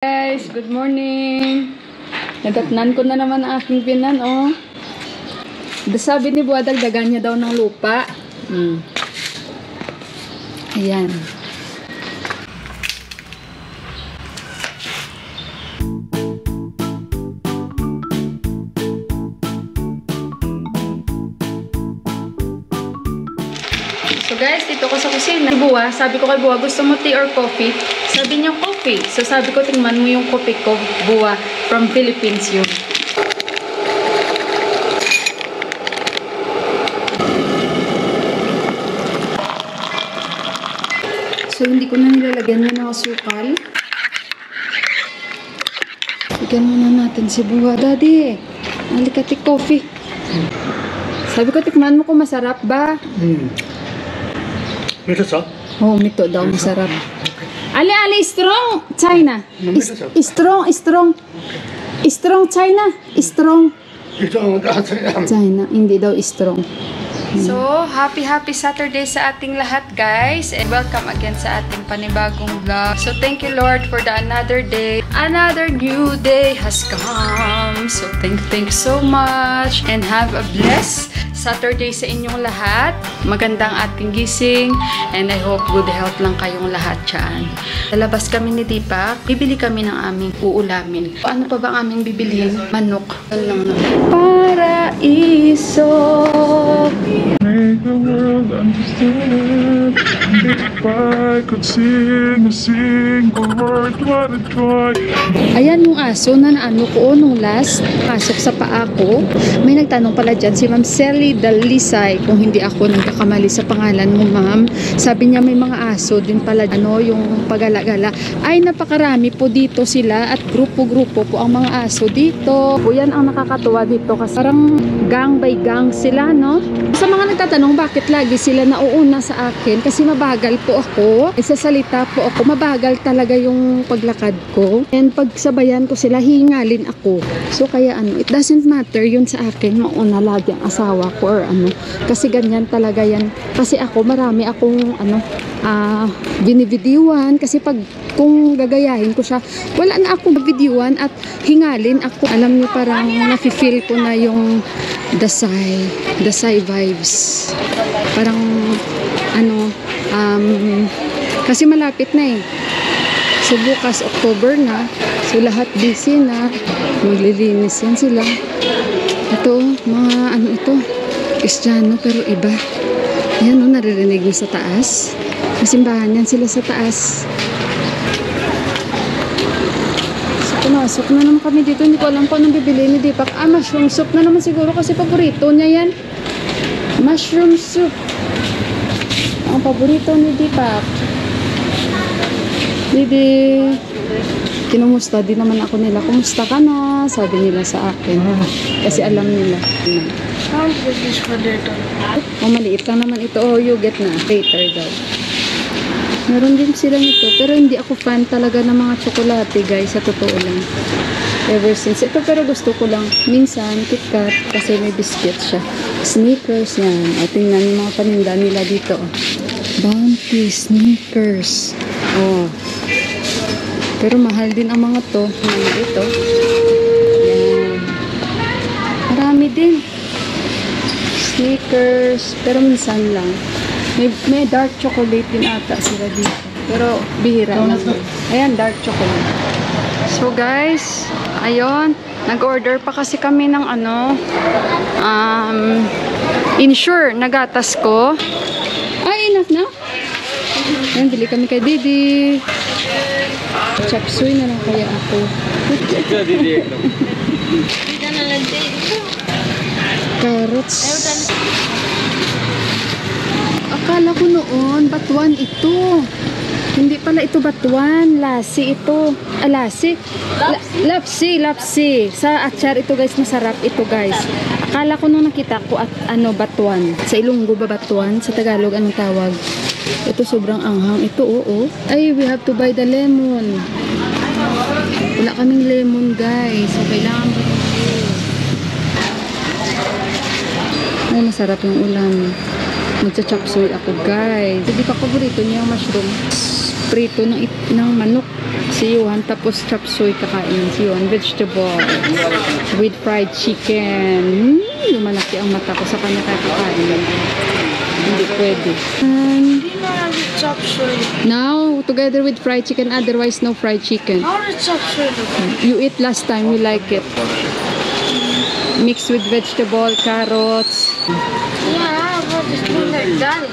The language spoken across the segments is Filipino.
Guys, good morning. Nagatnan ko na naman ang aking binan, oh. Sabi ni Buwa, dagdagan niya daw ng lupa. Ayan. So guys, dito ko sa kusina. Buwa, sabi ko kay Buwa, gusto mo tea or coffee? Sabi niya coffee. So sabi ko, tingnan mo yung coffee ko, Buwa, from Philippines yun. So hindi ko na nilalagyan yun ng asukal. Bigyan muna natin si Buwa. Daddy, halika tea coffee. Sabi ko, tikman mo kung masarap ba? Mito Oh, mito daw, masarap. Ali, strong China. Strong China. Strong China. Hindi daw strong. So, happy Saturday sa ating lahat, guys. And welcome again sa ating panibagong vlog. So, thank you, Lord, for the another day. Another new day has come. So, thank you so much. And have a blessed Saturday sa inyong lahat. Magandang ating gising. And I hope good health lang kayong lahat dyan. Lalabas kami ni Deepak. Bibili kami ng aming uulamin. Ano pa ba ang aming bibilihin? Manok. Paraiso. Make the world understand. If I could sing a single word, what a joy. Ayan yung aso na naano ko nung last pasok sa paa ko. May nagtanong pala dyan si Ma'am Selly Dalisay, kung hindi ako nagkakamali sa pangalan mo, ma'am. Sabi niya may mga aso din pala, yung pagala-gala. Ay, napakarami po dito sila at grupo-grupo po ang mga aso dito. Po yan ang nakakatuwa dito kasi parang gang by gang sila, no? Sa mga nagtatanong bakit lagi sila nauuna sa akin, kasi mabagal po ako. Nagsasalita po ako, mabagal talaga yung paglakad ko. And pag sabayan ko sila, hingalin ako. So kaya it doesn't matter yun sa akin, mauna lagi ang asawa ko or kasi ganyan talaga yan. Kasi ako, marami akong binibidiwan, kasi pag kung gagayahin ko siya, wala na akong bidiwan at hingalin ako. Alam niyo, parang nafe-feel ko na yung Dasay vibes. Parang kasi malapit na eh. So bukas October na. So lahat busy na. Maglilinis yan sila. Ito, mga ito, Kristiyano pero iba. Ayan, naririnig mo sa taas. Masimbahan yan sila sa taas. So pumasok na naman kami dito. Hindi ko alam kung anong bibili ni Deepak. Mushroom soup na naman siguro kasi paborito niya yan. Mushroom soup. Ang paborito ni Deepak. Didi, kinumusta din naman ako nila. Kumusta ka na? Sabi nila sa akin. Kasi alam nila. How big is potato? Maliit lang naman ito. Oh, you get na. Later daw. Meron din sila nito. Pero hindi ako fan talaga ng mga tsokolate, guys. Sa totoo lang. Ever since. Ito pero gusto ko lang. Minsan, KitKat. Kasi may biscuit siya. Sneakers yan. O, tingnan yung mga paninda nila dito. Bounty Sneakers. Oh. Pero mahal din ang mga to. Ito. Yan. Marami din. Sneakers. Pero minsan lang. May dark chocolate din ata sila dito. Pero bihira lang. Ayan, dark chocolate. So guys, ayun. Nag-order pa kasi kami ng Ensure na gatas ko. Ay, enough na? Ayan, bili kami kay Didi. Chop suey na lang kaya ako. Carrots. Akala ko noon, batuan ito. Hindi pala ito batuan. Lasi ito. Lasi? Lapsi. Sa achar ito, guys. Masarap ito, guys. Akala ko nung nakita ko at batuan. Sa Ilonggo ba batuan? Sa Tagalog, anong tawag? Ito sobrang anghang. Ito, oo. Ay, we have to buy the lemon. Wala kaming lemon, guys. So, kailangan ba ito? Ay, masarap yung ulam. Magcha-chop suey ako, guys. Hindi pa paborito niya yung mushroom. Prito ng manok. Si Yuhan, tapos chop suey kakain. Si Yuhan, vegetable with fried chicken. Lumalaki ang mata ko sa kanya kakain. Hindi pwede. Hindi na chop suey. Now, together with fried chicken, otherwise no fried chicken. How does chop suey look like? You eat last time, you like it. Mixed with vegetable, carrots. Yeah, but it's more like dal.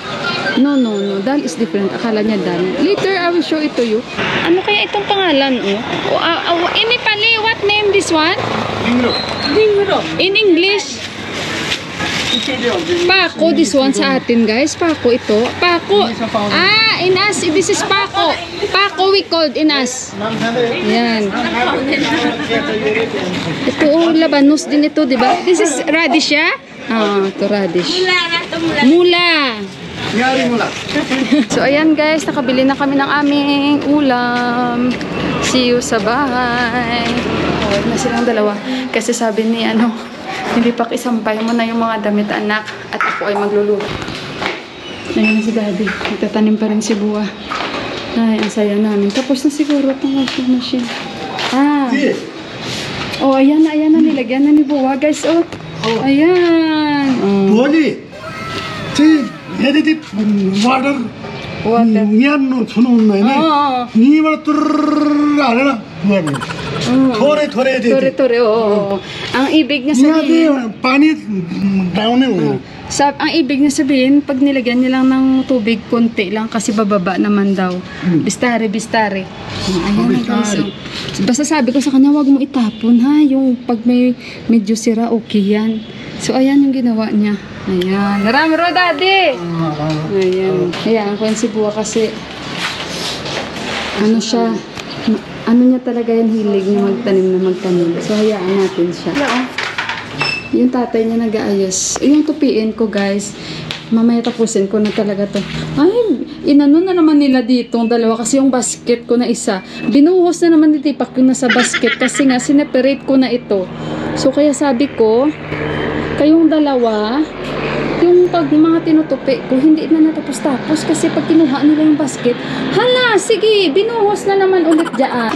No. Dal is different. Akala niya dal. Later, I will show it to you. Ano kaya itong pangalan, in Nepali, what name this one? Dingro. In English? Pako, this one sa atin, guys. Pako ito. Pako. In us, this is pako. Pako we called in us. Yan. Ito, labanos din ito, di ba? This is radish, ya? Ito radish. Mula. So, ayan guys, nakabili na kami ng aming ulam. See you sa bahay. Huwag na silang dalawa. Kasi sabi ni, hindi pa isampay mo na yung mga damit, anak. At ako ay magluluto. Ayan si daddy. Nagtatanim pa rin si Buwa. Ay, ang saya namin. Tapos na siguro itong washing machine. Ayan na. Nilagyan na ni Buwa, guys. Ayan. Buwali. Edit water. Yan no sunun na ni war tur ala water. Thore. Ang ibig niya sabihin, pani down ang ibig niya sabihin, pag nilagyan niya lang ng tubig, konti lang kasi bababa naman daw. Bistare. Ayan guys. Basta sabi ko sa kanya, wag mo itapon ha. Yung pag may medyo sira, okay yan. So ayan yung ginawa niya. Ayan. Naramro, daddy! Ayan, kung si Buwa kasi ano niya talaga yan, hilig niya magtanim. So hayaan natin siya. Yung tatay niya nag-aayos. Yung tupiin ko, guys, mamaya tapusin ko na talaga to. Ay, inano na naman nila dito ang dalawa kasi yung basket ko na isa. Binuhos na naman ni Tipak yung nasa basket kasi nga sineperate ko na ito. So kaya sabi ko, kayong dalawa, yung pag mga tinutupi ko, hindi na natapos-tapos kasi pag kinuha nila yung basket, hala, sige, binuhos na naman ulit dyan.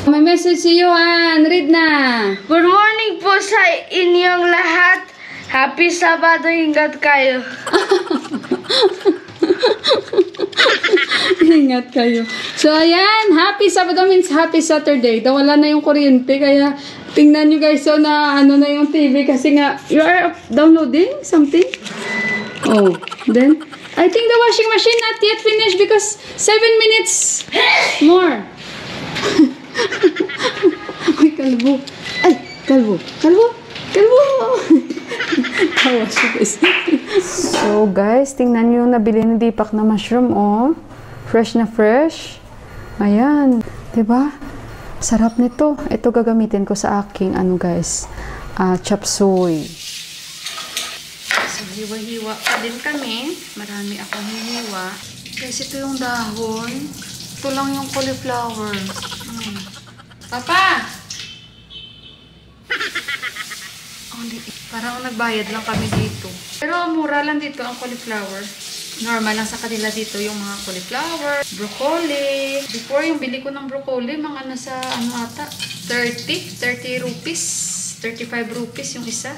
May message si Yuhan. Read na. Good morning po sa inyong lahat. Happy Sabado, ingat kayo. Ingat kayo. So, ayan. Happy Sabado means happy Saturday. Wala na yung kuryente. Kaya, tingnan nyo guys. So, na yung TV. Kasi nga, you are downloading something. Then, I think the washing machine not yet finished because 7 minutes more. Ay, kalbo. Ay, kalbo. Tawa siya guys. So guys, tingnan nyo yung nabili ni Deepak na mushroom, fresh na fresh. Ayan, diba? Sarap nito. Ito gagamitin ko sa aking guys, chop suey. So hiwa-hiwa pa din kami. Marami akong hiwa. Guys, ito yung dahon. Ito lang yung cauliflower. Papa! Parang nagbayad lang kami dito. Pero mura lang dito ang cauliflower. Normal lang sa kanila dito yung mga cauliflower, broccoli. Before yung bili ko ng broccoli, mga nasa 30 rupees. 35 rupees yung isa.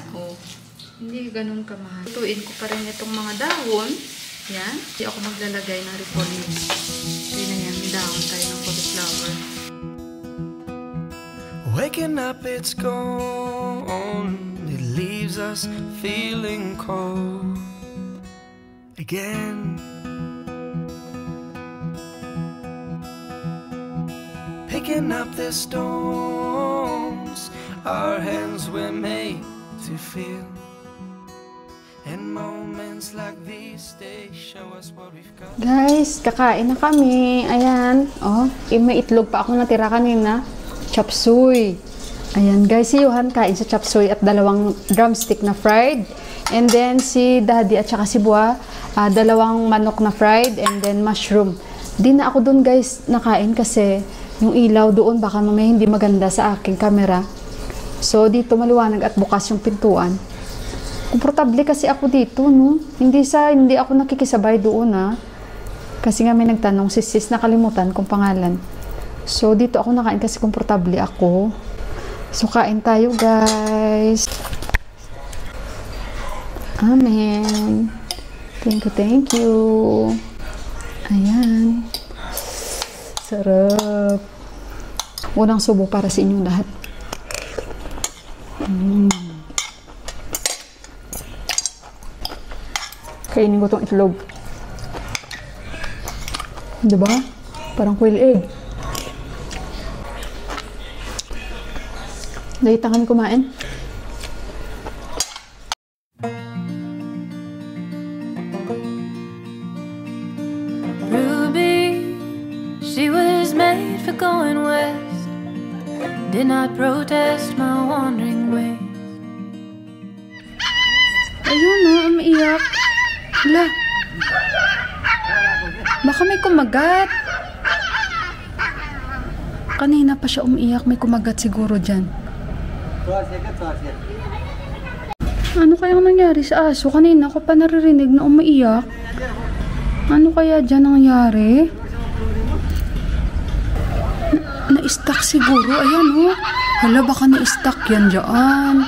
Hindi ganun kamahal. Tutuin ko pa rin itong mga dahon. Yan. Hindi ako maglalagay ng repolyo. Hindi na yan. Dahon tayo ng cauliflower. Waking up, it's gone. It leaves us feeling cold again. Picking up the stones our hands were made to feel. And moments like these, they show us what we've got. Guys, kakain na kami. Ayan. May itlog pa ako natira kanina. Chop suey. Ayan guys, si Yuhan kain sa chop suey at 2 drumstick na fried. And then si Daddy at saka si Buwa, 2 manok na fried and then mushroom. Di na ako dun guys nakain kasi yung ilaw doon baka mamaya hindi maganda sa aking camera. So dito maliwanag at bukas yung pintuan. Komportable kasi ako dito, no? Hindi ako nakikisabay doon, Kasi nga may nagtanong si sis, nakalimutan kung pangalan. So, dito ako nakain kasi komportable ako. So, kain tayo, guys. Amen. Thank you, thank you. Ayan. Sarap. Unang subo para sa inyong lahat. Kainin ko tong itlog. Diba? Parang quail egg. Dahita kami kumain. Ruby, she was made for going west. Did not protest my wandering ways. Ayun na, umiiyak. Hala. Baka may kumagat. Kanina pa siya umiiyak. May kumagat siguro dyan. Ano kayang nangyari sa aso? Kanina ko pa naririnig na umiiyak. Ano kaya dyan nangyari? Na-stuck siguro. Ayan, oh. Hala, baka na-stuck yan dyan.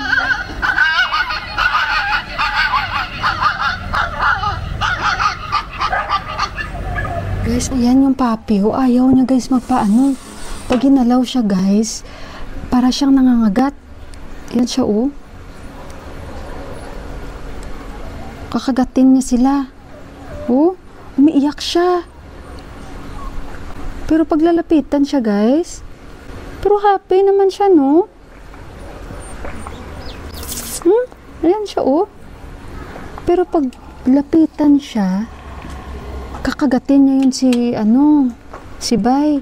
Guys, ayan yung papi. Ayaw niya, guys, magpaano. Pag ginalaw siya, guys, para siyang nangangagat. Yan siya, oh. Kakagatin niya sila. Oh, umiiyak siya. Pero pag lalapitan siya, guys, pero happy naman siya, no? Ayan siya, oh. Pero pag lapitan siya, kakagatin niya yun si Bay.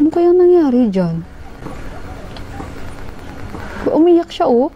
Ano kaya nangyari dyan? Umiyak siya, oh.